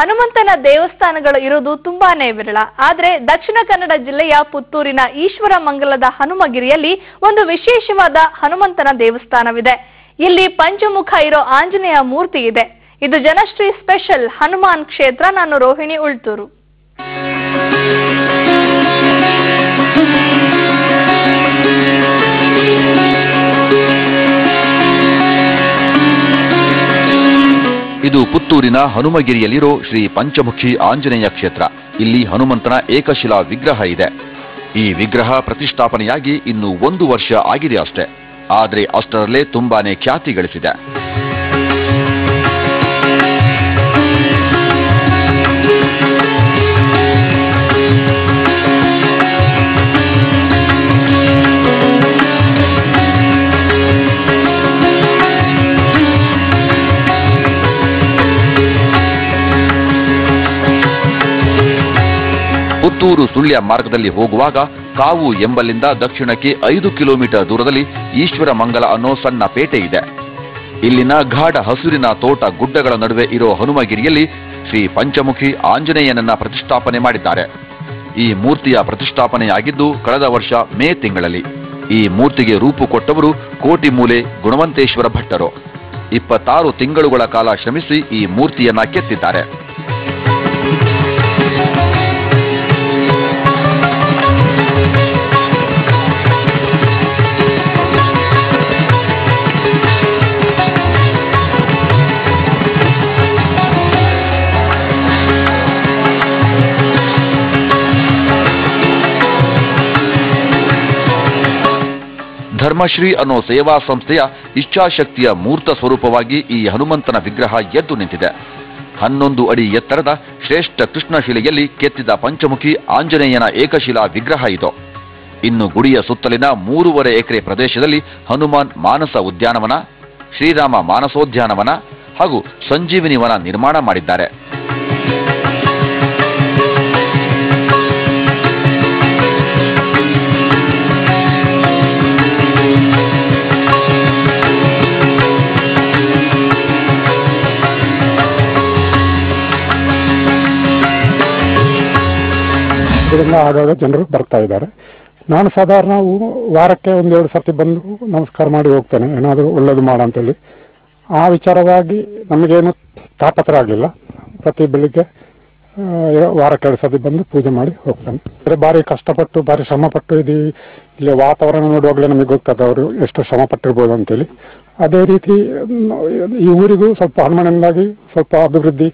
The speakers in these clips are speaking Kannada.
ಹನುಮಂತನ ದೇವಸ್ಥಾನಗಳು ಇರೋದು ತುಂಬಾನೇ ವಿರಳ. ಆದರೆ ದಕ್ಷಿಣ ಕನ್ನಡ ಜಿಲ್ಲೆಯ ಪುತ್ತೂರಿನ ಈಶ್ವರ ಮಂಗಲದ ಹನುಮಗಿರಿಯಲ್ಲಿ ಒಂದು ವಿಶೇಷವಾದ ಹನುಮಂತನ ದೇವಸ್ಥಾನವಿದೆ. ಇಲ್ಲಿ ಪಂಚಮುಖ ಇರೋ ಆಂಜನೇಯ ಮೂರ್ತಿ ಇದೆ. ಇದು ಜನಶ್ರೀ ಸ್ಪೆಷಲ್ ಹನುಮಾನ್ ಕ್ಷೇತ್ರ. ನಾನು ರೋಹಿಣಿ ಉಳ್ತೂರು. ಇದು ಪುತ್ತೂರಿನ ಹನುಮಗಿರಿಯಲ್ಲಿರೋ ಶ್ರೀ ಪಂಚಮುಖಿ ಆಂಜನೇಯ ಕ್ಷೇತ್ರ. ಇಲ್ಲಿ ಹನುಮಂತನ ಏಕಶಿಲಾ ವಿಗ್ರಹ ಇದೆ. ಈ ವಿಗ್ರಹ ಪ್ರತಿಷ್ಠಾಪನೆಯಾಗಿ ಇನ್ನು 1 ವರ್ಷ ಆಗಿದೆ ಅಷ್ಟೇ. ಆದರೆ ಅಷ್ಟರಲ್ಲೇ ತುಂಬಾನೇ ಖ್ಯಾತಿ ಗಳಿಸಿದೆ. ಪುತ್ತೂರು ಸುಳ್ಯ ಮಾರ್ಗದಲ್ಲಿ ಹೋಗುವಾಗ ಕಾವು ಎಂಬಲ್ಲಿಂದ ದಕ್ಷಿಣಕ್ಕೆ 5 ಕಿಲೋಮೀಟರ್ ದೂರದಲ್ಲಿ ಈಶ್ವರ ಮಂಗಲ ಅನ್ನೋ ಸಣ್ಣ ಪೇಟೆ ಇದೆ. ಇಲ್ಲಿನ ಗಾಢ ಹಸುರಿನ ತೋಟ ಗುಡ್ಡಗಳ ನಡುವೆ ಇರೋ ಹನುಮಗಿರಿಯಲ್ಲಿ ಶ್ರೀ ಪಂಚಮುಖಿ ಆಂಜನೇಯನನ್ನ ಪ್ರತಿಷ್ಠಾಪನೆ ಮಾಡಿದ್ದಾರೆ. ಈ ಮೂರ್ತಿಯ ಪ್ರತಿಷ್ಠಾಪನೆಯಾಗಿದ್ದು ಕಳೆದ ವರ್ಷ ಮೇ ತಿಂಗಳಲ್ಲಿ. ಈ ಮೂರ್ತಿಗೆ ರೂಪು ಕೊಟ್ಟವರು ಕೋಟಿಮೂಲೆ ಗುಣವಂತೇಶ್ವರ ಭಟ್ಟರು. 26 ತಿಂಗಳುಗಳ ಕಾಲ ಶ್ರಮಿಸಿ ಈ ಮೂರ್ತಿಯನ್ನ ಕೆತ್ತಿದ್ದಾರೆ. ಧರ್ಮಶ್ರೀ ಅನ್ನೋ ಸೇವಾ ಸಂಸ್ಥೆಯ ಇಚ್ಛಾಶಕ್ತಿಯ ಮೂರ್ತ ಸ್ವರೂಪವಾಗಿ ಈ ಹನುಮಂತನ ವಿಗ್ರಹ ಎದ್ದು ನಿಂತಿದೆ. 11 ಅಡಿ ಎತ್ತರದ ಶ್ರೇಷ್ಠ ಕೃಷ್ಣಶಿಲೆಯಲ್ಲಿ ಕೆತ್ತಿದ ಪಂಚಮುಖಿ ಆಂಜನೇಯನ ಏಕಶಿಲಾ ವಿಗ್ರಹ ಇದು. ಇನ್ನು ಗುಡಿಯ ಸುತ್ತಲಿನ 3.5 ಎಕರೆ ಪ್ರದೇಶದಲ್ಲಿ ಹನುಮಾನ್ ಮಾನಸ ಉದ್ಯಾನವನ, ಶ್ರೀರಾಮ ಮಾನಸೋದ್ಯಾನವನ ಹಾಗೂ ಸಂಜೀವಿನಿ ವನ ನಿರ್ಮಾಣ ಮಾಡಿದ್ದಾರೆ. ಇದರಿಂದ ಆಗಾಗ ಜನರು ಬರ್ತಾ ಇದ್ದಾರೆ. ನಾನು ಸಾಧಾರಣ ವಾರಕ್ಕೆ 1-2 ಸರ್ತಿ ಬಂದು ನಮಸ್ಕಾರ ಮಾಡಿ ಹೋಗ್ತೇನೆ, ಏನಾದರೂ ಒಳ್ಳೇದು ಮಾಡ ಅಂತೇಳಿ. ಆ ವಿಚಾರವಾಗಿ ನಮಗೇನು ತಾಪತ್ರ ಆಗಲಿಲ್ಲ. ಪ್ರತಿ ಬೆಳಿಗ್ಗೆ ವಾರಕ್ಕೆ 2 ಸರ್ತಿ ಬಂದು ಪೂಜೆ ಮಾಡಿ ಹೋಗ್ತೇನೆ. ಭಾರಿ ಕಷ್ಟಪಟ್ಟು ಭಾರಿ ಶ್ರಮಪಟ್ಟು ಇಲ್ಲಿ ವಾತಾವರಣ ನೋಡುವಾಗಲೇ ನಮಗೆ ಗೊತ್ತಾದ ಅವರು ಎಷ್ಟು ಶ್ರಮ ಪಟ್ಟಿರ್ಬೋದು ಅಂತೇಳಿ. ಅದೇ ರೀತಿ ಈ ಊರಿಗೂ ಸ್ವಲ್ಪ ಹನುಮನಿಂದಾಗಿ ಸ್ವಲ್ಪ ಅಭಿವೃದ್ಧಿ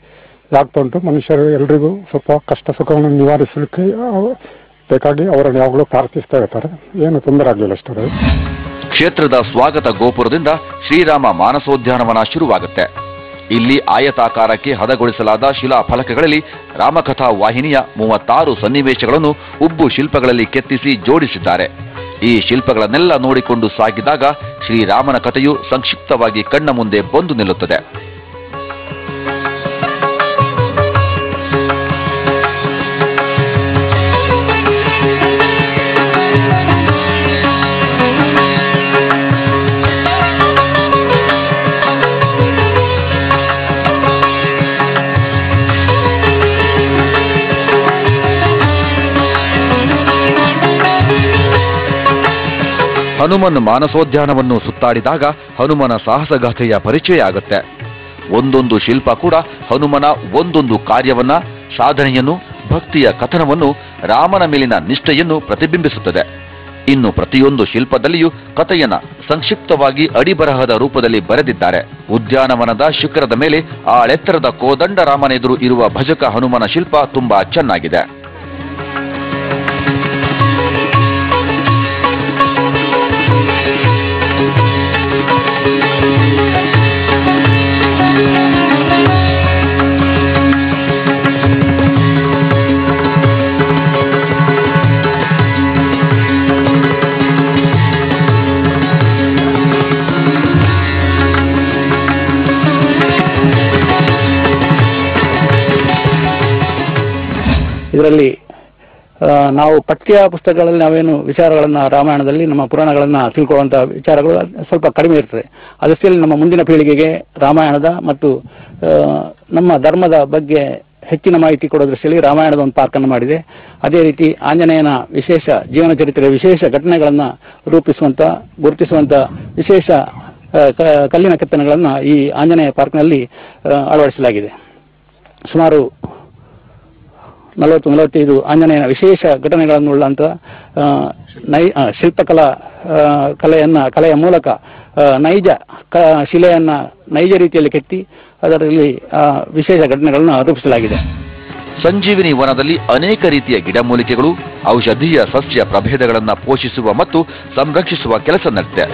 ಆಗ್ತಾ ಉಂಟು. ಮನುಷ್ಯರು ಎಲ್ರಿಗೂ ಸ್ವಲ್ಪ ಕಷ್ಟ ಸುಖವನ್ನು ನಿವಾರಿಸಲಿಕ್ಕೆ ಬೇಕಾಗಿ ಅವರನ್ನು ಯಾವಾಗಲೂ ಪ್ರಾರ್ಥಿಸ್ತಾ ಇರ್ತಾರೆ. ಏನು ತೊಂದರೆ ಆಗಲಿಲ್ಲ ಅಷ್ಟೇ. ಕ್ಷೇತ್ರದ ಸ್ವಾಗತ ಗೋಪುರದಿಂದ ಶ್ರೀರಾಮ ಮಾನಸೋದ್ಯಾನವನ ಶುರುವಾಗುತ್ತೆ. ಇಲ್ಲಿ ಆಯತಾಕಾರಕ್ಕೆ ಹದಗೊಳಿಸಲಾದ ಶಿಲಾ ಫಲಕಗಳಲ್ಲಿ ರಾಮಕಥಾ ವಾಹಿನಿಯ 36 ಸನ್ನಿವೇಶಗಳನ್ನು ಉಬ್ಬು ಶಿಲ್ಪಗಳಲ್ಲಿ ಕೆತ್ತಿಸಿ ಜೋಡಿಸಿದ್ದಾರೆ. ಈ ಶಿಲ್ಪಗಳನ್ನೆಲ್ಲ ನೋಡಿಕೊಂಡು ಸಾಗಿದಾಗ ಶ್ರೀರಾಮನ ಕಥೆಯು ಸಂಕ್ಷಿಪ್ತವಾಗಿ ಕಣ್ಣ ಮುಂದೆ ಬಂದು ನಿಲ್ಲುತ್ತದೆ. ಹನುಮನ್ ಮಾನಸೋದ್ಯಾನವನ್ನು ಸುತ್ತಾಡಿದಾಗ ಹನುಮನ ಸಾಹಸಗಾಥೆಯ ಪರಿಚಯ ಆಗುತ್ತೆ. ಒಂದೊಂದು ಶಿಲ್ಪ ಕೂಡ ಹನುಮನ ಒಂದೊಂದು ಕಾರ್ಯವನ್ನ, ಸಾಧನೆಯನ್ನು, ಭಕ್ತಿಯ ಕಥನವನ್ನು, ರಾಮನ ಮೇಲಿನ ನಿಷ್ಠೆಯನ್ನು ಪ್ರತಿಬಿಂಬಿಸುತ್ತದೆ. ಇನ್ನು ಪ್ರತಿಯೊಂದು ಶಿಲ್ಪದಲ್ಲಿಯೂ ಕಥೆಯನ್ನ ಸಂಕ್ಷಿಪ್ತವಾಗಿ ಅಡಿಬರಹದ ರೂಪದಲ್ಲಿ ಬರೆದಿದ್ದಾರೆ. ಉದ್ಯಾನವನದ ಶಿಖರದ ಮೇಲೆ ಆಳೆತ್ತರದ ಕೋದಂಡ ರಾಮನೆದುರು ಇರುವ ಭಜಕ ಹನುಮನ ಶಿಲ್ಪ ತುಂಬಾ ಚೆನ್ನಾಗಿದೆ. ಇದರಲ್ಲಿ ನಾವು ಪಠ್ಯ ಪುಸ್ತಕಗಳಲ್ಲಿ ನಾವೇನು ವಿಚಾರಗಳನ್ನು ರಾಮಾಯಣದಲ್ಲಿ ನಮ್ಮ ಪುರಾಣಗಳನ್ನು ತಿಳ್ಕೊಳ್ಳುವಂಥ ವಿಚಾರಗಳು ಸ್ವಲ್ಪ ಕಡಿಮೆ ಇರ್ತದೆ. ಅದಷ್ಟೇ ನಮ್ಮ ಮುಂದಿನ ಪೀಳಿಗೆಗೆ ರಾಮಾಯಣದ ಮತ್ತು ನಮ್ಮ ಧರ್ಮದ ಬಗ್ಗೆ ಹೆಚ್ಚಿನ ಮಾಹಿತಿ ಕೊಡೋ ದೃಷ್ಟಿಯಲ್ಲಿ ರಾಮಾಯಣದ ಒಂದು ಪಾರ್ಕನ್ನು ಮಾಡಿದೆ. ಅದೇ ರೀತಿ ಆಂಜನೇಯನ ವಿಶೇಷ ಜೀವನ ಚರಿತ್ರೆಯ ವಿಶೇಷ ಘಟನೆಗಳನ್ನು ರೂಪಿಸುವಂಥ ಗುರುತಿಸುವಂಥ ವಿಶೇಷ ಕಲ್ಲಿನ ಕೆತ್ತನೆಗಳನ್ನು ಈ ಆಂಜನೇಯ ಪಾರ್ಕ್ನಲ್ಲಿ ಅಳವಡಿಸಲಾಗಿದೆ. ಸುಮಾರು 40-45 ಆಂಜನೇಯನ ವಿಶೇಷ ಘಟನೆಗಳನ್ನು ಉಳ್ಳಂಥ ಶಿಲ್ಪಕಲಾ ಕಲೆಯ ಮೂಲಕ ನೈಜ ಶಿಲೆಯನ್ನು ನೈಜ ರೀತಿಯಲ್ಲಿ ಕೆತ್ತಿ ಅದರಲ್ಲಿ ವಿಶೇಷ ಘಟನೆಗಳನ್ನು ರೂಪಿಸಲಾಗಿದೆ. ಸಂಜೀವಿನಿ ವನದಲ್ಲಿ ಅನೇಕ ರೀತಿಯ ಗಿಡಮೂಲಿಕೆಗಳು, ಔಷಧೀಯ ಸಸ್ಯ ಪ್ರಭೇದಗಳನ್ನು ಪೋಷಿಸುವ ಮತ್ತು ಸಂರಕ್ಷಿಸುವ ಕೆಲಸ ನಡೆದಿದೆ.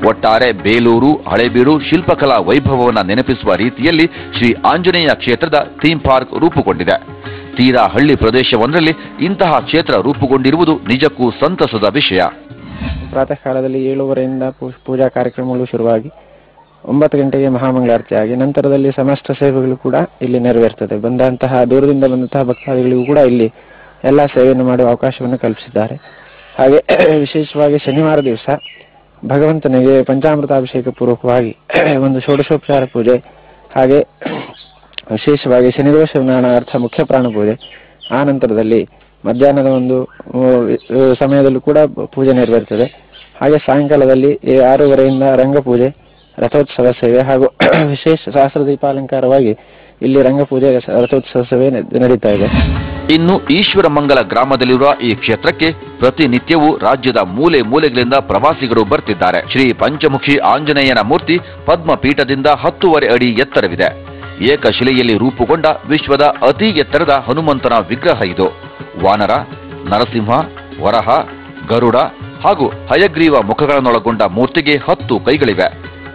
ಒಟ್ಟಾರೆ ಬೇಲೂರು ಹಳೇಬೀಡು ಶಿಲ್ಪಕಲಾ ವೈಭವವನ್ನು ನೆನಪಿಸುವ ರೀತಿಯಲ್ಲಿ ಶ್ರೀ ಆಂಜನೇಯ ಕ್ಷೇತ್ರದ ಥೀಮ್ ಪಾರ್ಕ್ ರೂಪುಗೊಂಡಿದೆ. ತೀರಾ ಹಳ್ಳಿ ಪ್ರದೇಶವೊಂದರಲ್ಲಿ ಇಂತಹ ಕ್ಷೇತ್ರ ರೂಪುಗೊಂಡಿರುವುದು ನಿಜಕ್ಕೂ ಸಂತಸದ ವಿಷಯ. ಪ್ರಾತಃ ಕಾಲದಲ್ಲಿ 7:30ರಿಂದ ಪೂಜಾ ಕಾರ್ಯಕ್ರಮಗಳು ಶುರುವಾಗಿ 9 ಗಂಟೆಗೆ ಮಹಾಮಂಗಳಾರತಿ ಆಗಿ ನಂತರದಲ್ಲಿ ಸಮಸ್ತ ಸೇವೆಗಳು ಕೂಡ ಇಲ್ಲಿ ನೆರವೇರ್ತದೆ. ದೂರದಿಂದ ಬಂದಂತಹ ಭಕ್ತಾದಿಗಳಿಗೂ ಕೂಡ ಇಲ್ಲಿ ಎಲ್ಲ ಸೇವೆಯನ್ನು ಮಾಡುವ ಅವಕಾಶವನ್ನು ಕಲ್ಪಿಸಿದ್ದಾರೆ. ಹಾಗೆ ವಿಶೇಷವಾಗಿ ಶನಿವಾರ ದಿವಸ ಭಗವಂತನಿಗೆ ಪಂಚಾಮೃತಾಭಿಷೇಕ ಪೂರ್ವಕವಾಗಿ ಒಂದು ಷೋಡಶೋಪಚಾರ ಪೂಜೆ, ಹಾಗೆ ವಿಶೇಷವಾಗಿ ಶನಿದೋಷ ನಿವಾರಣಾರ್ಥ ಮುಖ್ಯ ಪ್ರಾಣ ಪೂಜೆ, ಆ ನಂತರದಲ್ಲಿ ಮಧ್ಯಾಹ್ನದ ಒಂದು ಸಮಯದಲ್ಲೂ ಕೂಡ ಪೂಜೆ ನೆರವೇರ್ತದೆ. ಹಾಗೆ ಸಾಯಂಕಾಲದಲ್ಲಿ 6:30ರಿಂದ ರಂಗಪೂಜೆ, ರಥೋತ್ಸವ ಸೇವೆ ಹಾಗೂ ವಿಶೇಷ ಸಹಸ್ರ ದೀಪಾಲಂಕಾರವಾಗಿ ಇಲ್ಲಿ ರಂಗಪೂಜೆ ರಥೋತ್ಸವ ಸೇವೆ ನಡೀತಾ ಇದೆ. ಇನ್ನು ಈಶ್ವರಮಂಗಲ ಗ್ರಾಮದಲ್ಲಿರುವ ಈ ಕ್ಷೇತ್ರಕ್ಕೆ ಪ್ರತಿನಿತ್ಯವೂ ರಾಜ್ಯದ ಮೂಲೆ ಮೂಲೆಗಳಿಂದ ಪ್ರವಾಸಿಗರು ಬರ್ತಿದ್ದಾರೆ. ಶ್ರೀ ಪಂಚಮುಖಿ ಆಂಜನೇಯನ ಮೂರ್ತಿ ಪದ್ಮಪೀಠದಿಂದ 10.5 ಅಡಿ ಎತ್ತರವಿದೆ. ಏಕಶಿಲೆಯಲ್ಲಿ ರೂಪುಗೊಂಡ ವಿಶ್ವದ ಅತಿ ಎತ್ತರದ ಹನುಮಂತನ ವಿಗ್ರಹ ಇದು. ವಾನರ, ನರಸಿಂಹ, ವರಹ, ಗರುಡ ಹಾಗೂ ಹಯಗ್ರೀವ ಮುಖಗಳನ್ನೊಳಗೊಂಡ ಮೂರ್ತಿಗೆ 10 ಕೈಗಳಿವೆ.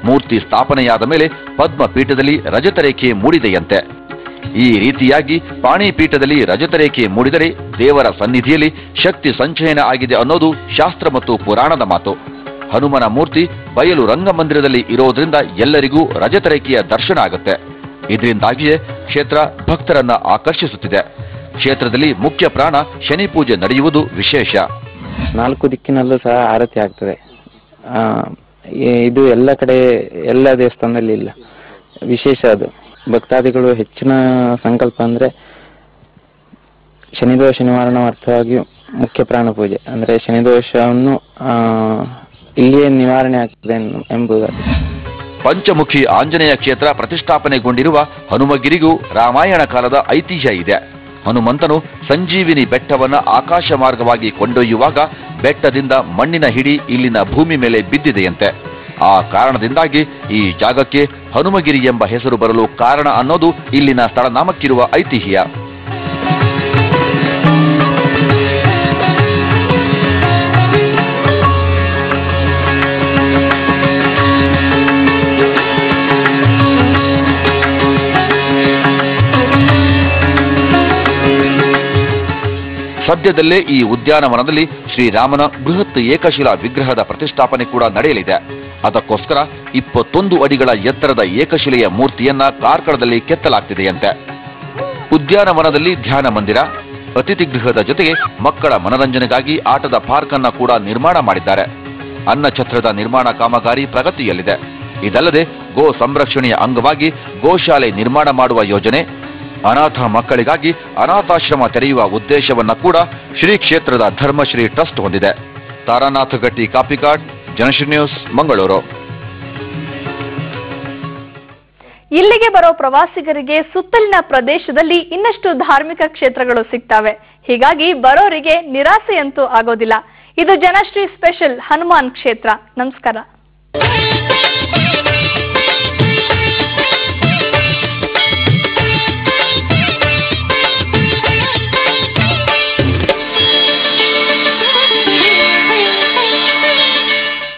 ಮೂರ್ತಿ ಸ್ಥಾಪನೆಯಾದ ಮೇಲೆ ಪದ್ಮಪೀಠದಲ್ಲಿ ರಜತರೇಖೆ ಮೂಡಿದೆಯಂತೆ. ಈ ರೀತಿಯಾಗಿ ಪಾಣಿಪೀಠದಲ್ಲಿ ರಜತರೇಖೆ ಮೂಡಿದರೆ ದೇವರ ಸನ್ನಿಧಿಯಲ್ಲಿ ಶಕ್ತಿ ಸಂಚಯನ ಆಗಿದೆ ಅನ್ನೋದು ಶಾಸ್ತ್ರ ಮತ್ತು ಪುರಾಣದ ಮಾತು. ಹನುಮನ ಮೂರ್ತಿ ಬಯಲು ರಂಗಮಂದಿರದಲ್ಲಿ ಇರೋದ್ರಿಂದ ಎಲ್ಲರಿಗೂ ರಜತರೇಖೆಯ ದರ್ಶನ ಆಗುತ್ತೆ. ಇದರಿಂದಾಗಿಯೇ ಕ್ಷೇತ್ರ ಭಕ್ತರನ್ನ ಆಕರ್ಷಿಸುತ್ತಿದೆ. ಕ್ಷೇತ್ರದಲ್ಲಿ ಮುಖ್ಯ ಪ್ರಾಣ ಶನಿ ಪೂಜೆ ನಡೆಯುವುದು ವಿಶೇಷ. 4 ದಿಕ್ಕಿನಲ್ಲೂ ಸಹ ಆರತಿ ಆಗ್ತದೆ. ಇದು ಎಲ್ಲ ಕಡೆ ಎಲ್ಲ ದೇವಸ್ಥಾನದಲ್ಲಿ ಇಲ್ಲ, ವಿಶೇಷ ಅದು. ಭಕ್ತಾದಿಗಳು ಹೆಚ್ಚಿನ ಸಂಕಲ್ಪ ಅಂದರೆ ಶನಿದೋಷ ನಿವಾರಣಾರ್ಥವಾಗಿ ಮುಖ್ಯ ಪ್ರಾಣ ಪೂಜೆ, ಅಂದರೆ ಶನಿದೋಷವನ್ನು ಇಲ್ಲಿಯೇ ನಿವಾರಣೆ ಆಗ್ತದೆ ಎಂಬುದಾಗಿ. ಪಂಚಮುಖಿ ಆಂಜನೇಯ ಕ್ಷೇತ್ರ ಪ್ರತಿಷ್ಠಾಪನೆಗೊಂಡಿರುವ ಹನುಮಗಿರಿಗೂ ರಾಮಾಯಣ ಕಾಲದ ಐತಿಹ್ಯ ಇದೆ. ಹನುಮಂತನು ಸಂಜೀವಿನಿ ಬೆಟ್ಟವನ್ನ ಆಕಾಶ ಮಾರ್ಗವಾಗಿ ಕೊಂಡೊಯ್ಯುವಾಗ ಬೆಟ್ಟದಿಂದ ಮಣ್ಣಿನ ಹಿಡಿ ಇಲ್ಲಿನ ಭೂಮಿ ಮೇಲೆ ಬಿದ್ದಿದೆಯಂತೆ. ಆ ಕಾರಣದಿಂದಾಗಿ ಈ ಜಾಗಕ್ಕೆ ಹನುಮಗಿರಿ ಎಂಬ ಹೆಸರು ಬರಲು ಕಾರಣ ಅನ್ನೋದು ಇಲ್ಲಿನ ಸ್ಥಳನಾಮಕ್ಕಿರುವ ಐತಿಹ್ಯ. ಸದ್ಯದಲ್ಲೇ ಈ ಉದ್ಯಾನವನದಲ್ಲಿ ಶ್ರೀರಾಮನ ಬೃಹತ್ ಏಕಶಿಲಾ ವಿಗ್ರಹದ ಪ್ರತಿಷ್ಠಾಪನೆ ಕೂಡ ನಡೆಯಲಿದೆ. ಅದಕ್ಕೋಸ್ಕರ 21 ಅಡಿಗಳ ಎತ್ತರದ ಏಕಶಿಲೆಯ ಮೂರ್ತಿಯನ್ನ ಕಾರ್ಕಳದಲ್ಲಿ ಕೆತ್ತಲಾಗ್ತಿದೆಯಂತೆ. ಉದ್ಯಾನವನದಲ್ಲಿ ಧ್ಯಾನ ಮಂದಿರ, ಅತಿಥಿ ಗೃಹದ ಜೊತೆಗೆ ಮಕ್ಕಳ ಮನರಂಜನೆಗಾಗಿ ಆಟದ ಪಾರ್ಕ್ ಅನ್ನ ಕೂಡ ನಿರ್ಮಾಣ ಮಾಡಿದ್ದಾರೆ. ಅನ್ನಛತ್ರದ ನಿರ್ಮಾಣ ಕಾಮಗಾರಿ ಪ್ರಗತಿಯಲ್ಲಿದೆ. ಇದಲ್ಲದೆ ಗೋ ಸಂರಕ್ಷಣೆಯ ಅಂಗವಾಗಿ ಗೋಶಾಲೆ ನಿರ್ಮಾಣ ಮಾಡುವ ಯೋಜನೆ, ಅನಾಥ ಮಕ್ಕಳಿಗಾಗಿ ಅನಾಥಾಶ್ರಮ ತೆರೆಯುವ ಉದ್ದೇಶವನ್ನ ಕೂಡ ಶ್ರೀ ಕ್ಷೇತ್ರದ ಧರ್ಮಶ್ರೀ ಟ್ರಸ್ಟ್ ಹೊಂದಿದೆ. ತಾರಾನಾಥ ಗಟ್ಟಿ, ಕಾಪಿಕಾಡ್, ಜನಶ್ರೀ ನ್ಯೂಸ್, ಮಂಗಳೂರು. ಇಲ್ಲಿಗೆ ಬರೋ ಪ್ರವಾಸಿಗರಿಗೆ ಸುತ್ತಲಿನ ಪ್ರದೇಶದಲ್ಲಿ ಇನ್ನಷ್ಟು ಧಾರ್ಮಿಕ ಕ್ಷೇತ್ರಗಳು ಸಿಗ್ತವೆ. ಹೀಗಾಗಿ ಬರೋರಿಗೆ ನಿರಾಸೆಯಂತೂ ಆಗೋದಿಲ್ಲ. ಇದು ಜನಶ್ರೀ ಸ್ಪೆಷಲ್ ಹನುಮಾನ್ ಕ್ಷೇತ್ರ. ನಮಸ್ಕಾರ.